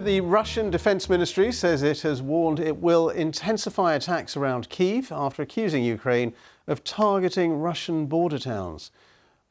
The Russian Defense Ministry says it has warned it will intensify attacks around Kyiv after accusing Ukraine of targeting Russian border towns.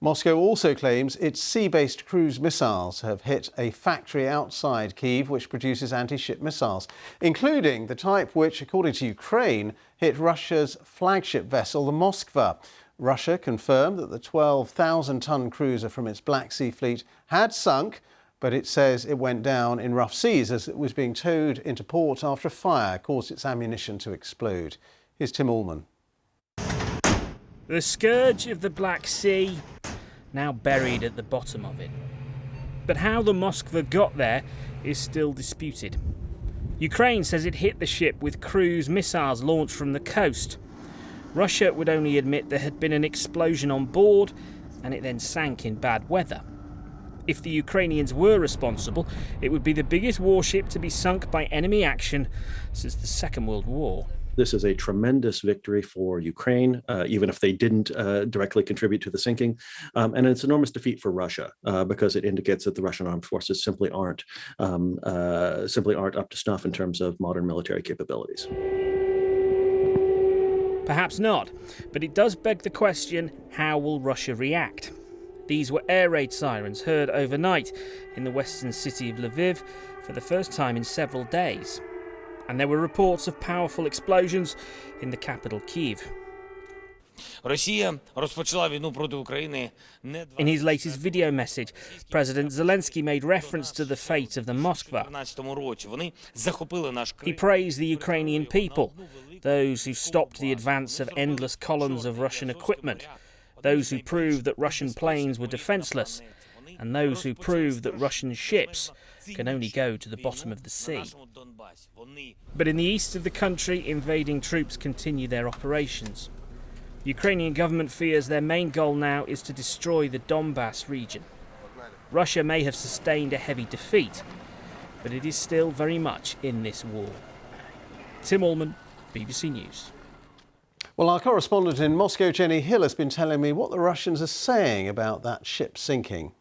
Moscow also claims its sea-based cruise missiles have hit a factory outside Kyiv which produces anti-ship missiles, including the type which, according to Ukraine, hit Russia's flagship vessel, the Moskva. Russia confirmed that the 12,000-ton cruiser from its Black Sea fleet had sunk, but it says it went down in rough seas as it was being towed into port after a fire caused its ammunition to explode. Here's Tim Allman. The scourge of the Black Sea, now buried at the bottom of it. But how the Moskva got there is still disputed. Ukraine says it hit the ship with cruise missiles launched from the coast. Russia would only admit there had been an explosion on board and it then sank in bad weather. If the Ukrainians were responsible, it would be the biggest warship to be sunk by enemy action since the Second World War. This is a tremendous victory for Ukraine, even if they didn't directly contribute to the sinking. And it's an enormous defeat for Russia because it indicates that the Russian armed forces simply aren't up to snuff in terms of modern military capabilities. Perhaps not, but it does beg the question, how will Russia react? These were air raid sirens heard overnight in the western city of Lviv for the first time in several days. And there were reports of powerful explosions in the capital, Kyiv. In his latest video message, President Zelensky made reference to the fate of the Moskva. He praised the Ukrainian people, those who stopped the advance of endless columns of Russian equipment, those who proved that Russian planes were defenceless, and those who proved that Russian ships can only go to the bottom of the sea. But in the east of the country, invading troops continue their operations. The Ukrainian government fears their main goal now is to destroy the Donbass region. Russia may have sustained a heavy defeat, but it is still very much in this war. Tim Allman, BBC News. Well, our correspondent in Moscow, Jenny Hill, has been telling me what the Russians are saying about that ship sinking.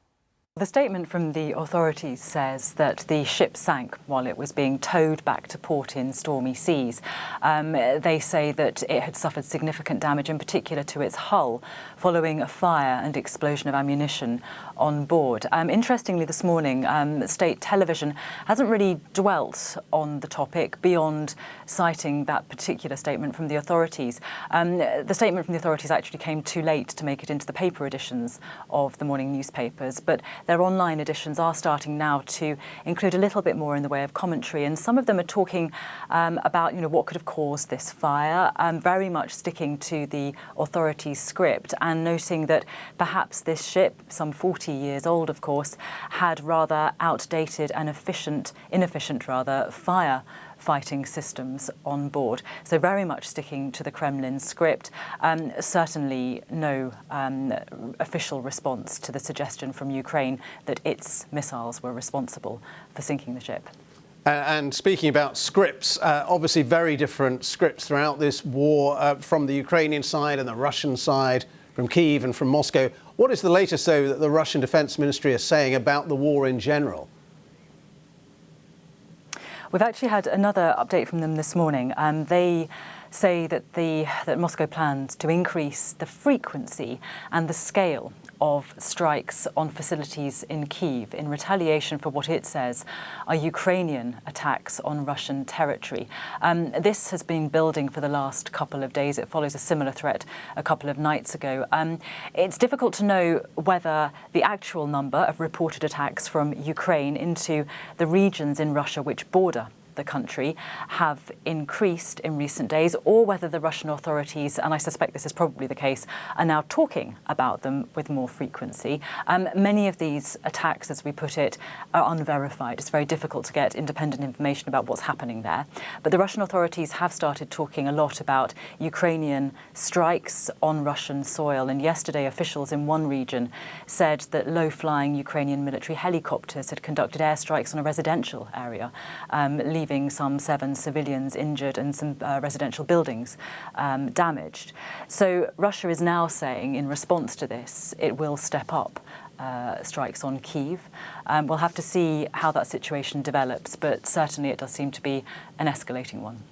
The statement from the authorities says that the ship sank while it was being towed back to port in stormy seas. They say that it had suffered significant damage, in particular to its hull, following a fire and explosion of ammunition on board. Interestingly, this morning, state television hasn't really dwelt on the topic beyond citing that particular statement from the authorities. The statement from the authorities actually came too late to make it into the paper editions of the morning newspapers, but their online editions are starting now to include a little bit more in the way of commentary, and some of them are talking about what could have caused this fire, very much sticking to the authorities' script and noting that perhaps this ship, some 40 years old of course, had rather outdated and inefficient fire fighting systems on board. So very much sticking to the Kremlin script. Certainly no official response to the suggestion from Ukraine that its missiles were responsible for sinking the ship. And speaking about scripts, obviously very different scripts throughout this war from the Ukrainian side and the Russian side, from Kyiv and from Moscow. What is the latest, though, that the Russian Defense Ministry is saying about the war in general? We've actually had another update from them this morning. They say that Moscow plans to increase the frequency and the scale of strikes on facilities in Kyiv in retaliation for what it says are Ukrainian attacks on Russian territory. This has been building for the last couple of days. It follows a similar threat a couple of nights ago. It's difficult to know whether the actual number of reported attacks from Ukraine into the regions in Russia which border the country have increased in recent days, or whether the Russian authorities, and I suspect this is probably the case, are now talking about them with more frequency. Many of these attacks, as we put it, are unverified. It's very difficult to get independent information about what's happening there. But the Russian authorities have started talking a lot about Ukrainian strikes on Russian soil. And yesterday, officials in one region said that low-flying Ukrainian military helicopters had conducted airstrikes on a residential area, leaving some 7 civilians injured and some residential buildings damaged. So Russia is now saying, in response to this, it will step up strikes on Kyiv. We'll have to see how that situation develops, but certainly it does seem to be an escalating one.